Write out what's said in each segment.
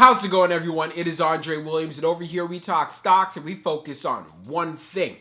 How's it going, everyone? It is Andre Williams, and over here we talk stocks and we focus on one thing.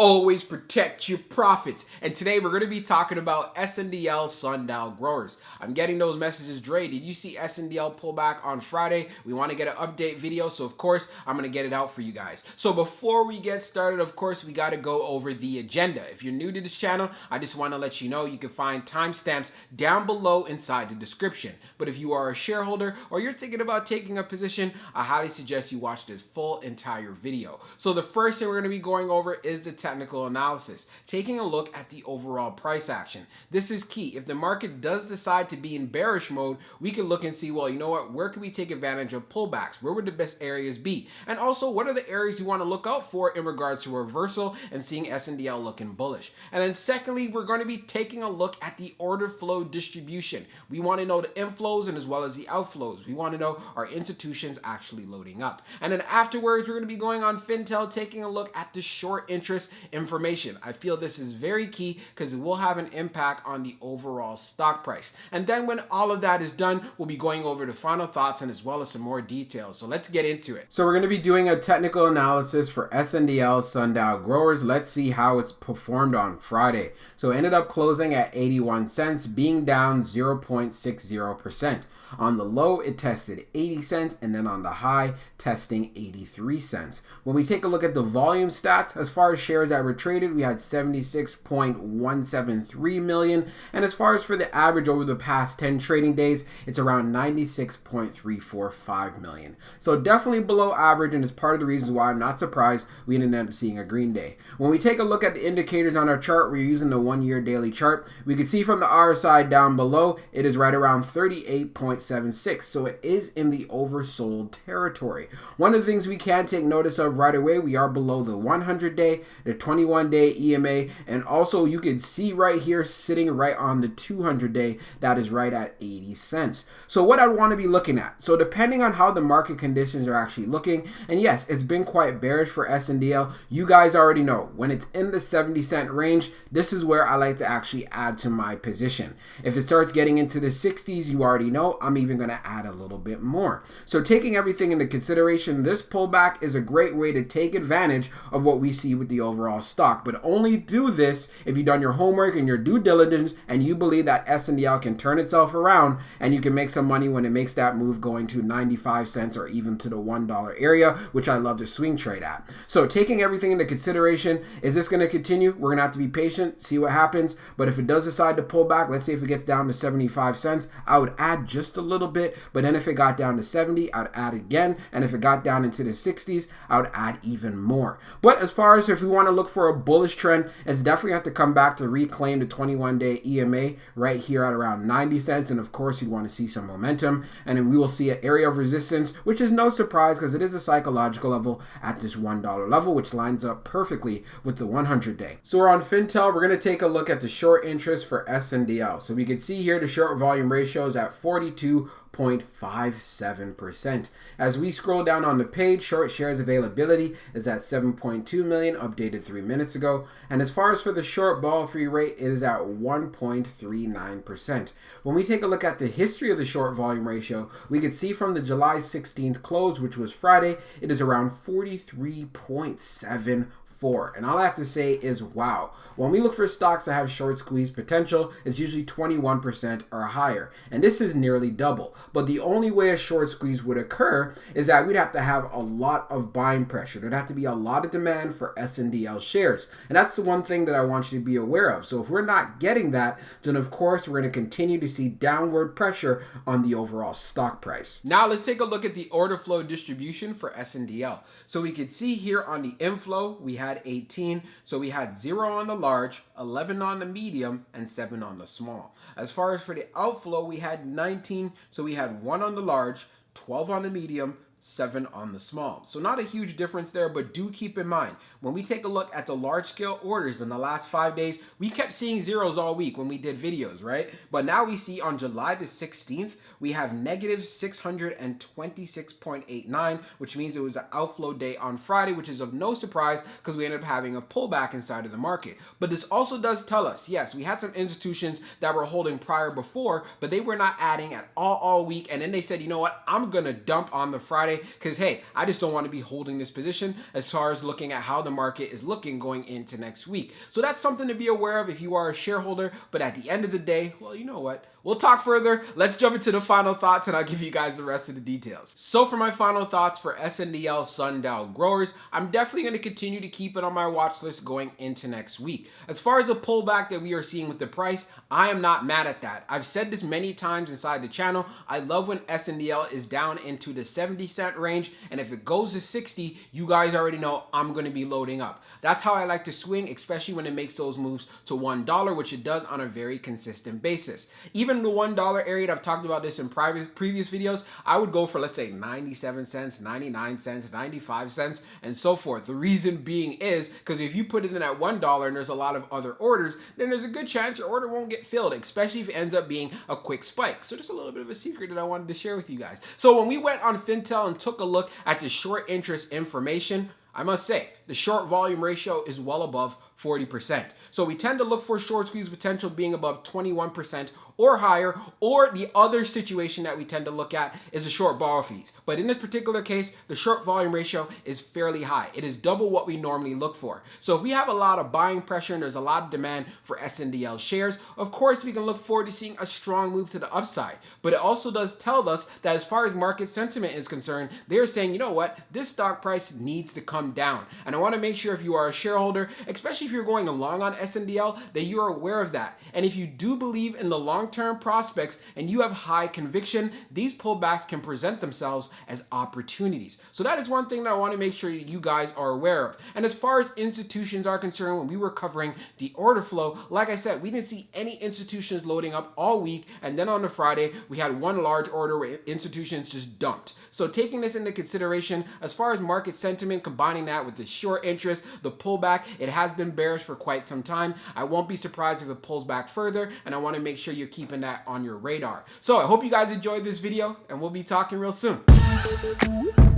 Always protect your profits. And today we're going to be talking about SNDL Sundial growers. I'm getting those messages. Dre, did you see SNDL pull back on Friday? We want to get an update video, so of course I'm going to get it out for you guys. So before we get started, of course, we got to go over the agenda. If you're new to this channel, I just want to let you know you can find timestamps down below inside the description. But if you are a shareholder or you're thinking about taking a position, I highly suggest you watch this full entire video. So the first thing we're going to be going over is the technical analysis, taking a look at the overall price action. This is key. If the market does decide to be in bearish mode, we can look and see, well, you know what, where can we take advantage of pullbacks? Where would the best areas be? And also, what are the areas you want to look out for in regards to reversal and seeing SNDL looking bullish? And then secondly, we're going to be taking a look at the order flow distribution. We want to know the inflows and as well as the outflows. We want to know, are institutions actually loading up? And then afterwards, we're going to be going on FinTel, taking a look at the short interest information. I feel this is very key because it will have an impact on the overall stock price. And then when all of that is done, we'll be going over the final thoughts and as well as some more details. So let's get into it. So we're going to be doing a technical analysis for SNDL Sundial growers. Let's see how it's performed on Friday. So it ended up closing at 81 cents, being down 0.60%. On the low, it tested 80 cents, and then on the high, testing 83 cents. When we take a look at the volume stats, as far as shares that were traded, we had 76.173 million, and as far as for the average over the past 10 trading days, it's around 96.345 million. So definitely below average, and it's part of the reasons why I'm not surprised we ended up seeing a green day. When we take a look at the indicators on our chart, we're using the 1-year daily chart. We can see from the RSI down below, it is right around 38.76, so it is in the oversold territory. One of the things we can take notice of right away, we are below the 100-day, the 21-day EMA, and also you can see right here sitting right on the 200-day, that is right at 80 cents. So what I want to be looking at, so depending on how the market conditions are actually looking, and yes, it's been quite bearish for SNDL, you guys already know, when it's in the 70-cent range, this is where I like to actually add to my position. If it starts getting into the 60s, you already know, I'm even going to add a little bit more. So taking everything into consideration, this pullback is a great way to take advantage of what we see with the overall stock, but only do this if you've done your homework and your due diligence and you believe that SNDL can turn itself around and you can make some money when it makes that move going to 95 cents or even to the $1 area, which I love to swing trade at. So taking everything into consideration, is this going to continue? We're going to have to be patient, see what happens, but if it does decide to pull back, let's say if it gets down to 75 cents, I would add just a little bit, but then if it got down to 70, I'd add again, and if it got down into the 60s, I would add even more. But as far as if we want to look for a bullish trend, it's definitely have to come back to reclaim the 21-day EMA right here at around 90 cents, and of course you want to see some momentum, and then we will see an area of resistance, which is no surprise because it is a psychological level at this $1 level, which lines up perfectly with the 100-day. So we're on FinTel. We're going to take a look at the short interest for SNDL. So we can see here the short volume ratio is at 42.57%. As we scroll down on the page, short shares availability is at 7.2 million, updated 3 minutes ago. And as far as for the short ball free rate, it is at 1.39%. When we take a look at the history of the short volume ratio, we can see from the July 16th close, which was Friday, it is around 43.74. And all I have to say is, wow. When we look for stocks that have short squeeze potential, it's usually 21% or higher. And this is nearly double. But the only way a short squeeze would occur is that we'd have to have a lot of buying pressure. There'd have to be a lot of demand for SNDL shares. And that's the one thing that I want you to be aware of. So if we're not getting that, then of course we're going to continue to see downward pressure on the overall stock price. Now let's take a look at the order flow distribution for SNDL. So we can see here on the inflow, we had 18, so we had 0 on the large, 11 on the medium, and 7 on the small. As far as for the outflow, we had 19, so we had 1 on the large, 12 on the medium, 7 on the small. So not a huge difference there, but do keep in mind, when we take a look at the large scale orders in the last 5 days, we kept seeing zeros all week when we did videos, right? But now we see on July the 16th, we have negative 626.89, which means it was an outflow day on Friday, which is of no surprise because we ended up having a pullback inside of the market. But this also does tell us, yes, we had some institutions that were holding prior before, but they were not adding at all week. And then they said, you know what, I'm going to dump on the Friday because, hey, I just don't want to be holding this position as far as looking at how the market is looking going into next week. So that's something to be aware of if you are a shareholder. But at the end of the day, well, you know what? We'll talk further. Let's jump into the final thoughts and I'll give you guys the rest of the details. So for my final thoughts for SNDL Sundial growers, I'm definitely going to continue to keep it on my watch list going into next week. As far as the pullback that we are seeing with the price, I am not mad at that. I've said this many times inside the channel. I love when SNDL is down into the 70-cent range, and if it goes to 60, you guys already know I'm going to be loading up. That's how I like to swing, especially when it makes those moves to $1, which it does on a very consistent basis. Even the $1 area, I've talked about this in previous videos, I would go for, let's say, 97 cents, 99 cents, 95 cents, and so forth. The reason being is because if you put it in at $1 and there's a lot of other orders, then there's a good chance your order won't get filled, especially if it ends up being a quick spike. So just a little bit of a secret that I wanted to share with you guys. So when we went on Fintel and took a look at the short interest information, I must say, the short volume ratio is well above 40%. So we tend to look for short squeeze potential being above 21% or higher, or the other situation that we tend to look at is the short borrow fees. But in this particular case, the short volume ratio is fairly high. It is double what we normally look for. So if we have a lot of buying pressure and there's a lot of demand for SNDL shares, of course we can look forward to seeing a strong move to the upside. But it also does tell us that as far as market sentiment is concerned, they're saying, you know what, this stock price needs to come down. And I want to make sure if you are a shareholder, especially if you're going along on SNDL, that you are aware of that. And if you do believe in the long-term prospects and you have high conviction, these pullbacks can present themselves as opportunities. So that is one thing that I want to make sure you guys are aware of. And as far as institutions are concerned, when we were covering the order flow, like I said, we didn't see any institutions loading up all week. And then on the Friday, we had one large order where institutions just dumped. So taking this into consideration, as far as market sentiment, combining that with the short interest, the pullback, it has been bearish for quite some time. I won't be surprised if it pulls back further, and I want to make sure you're keeping that on your radar. So I hope you guys enjoyed this video, and we'll be talking real soon.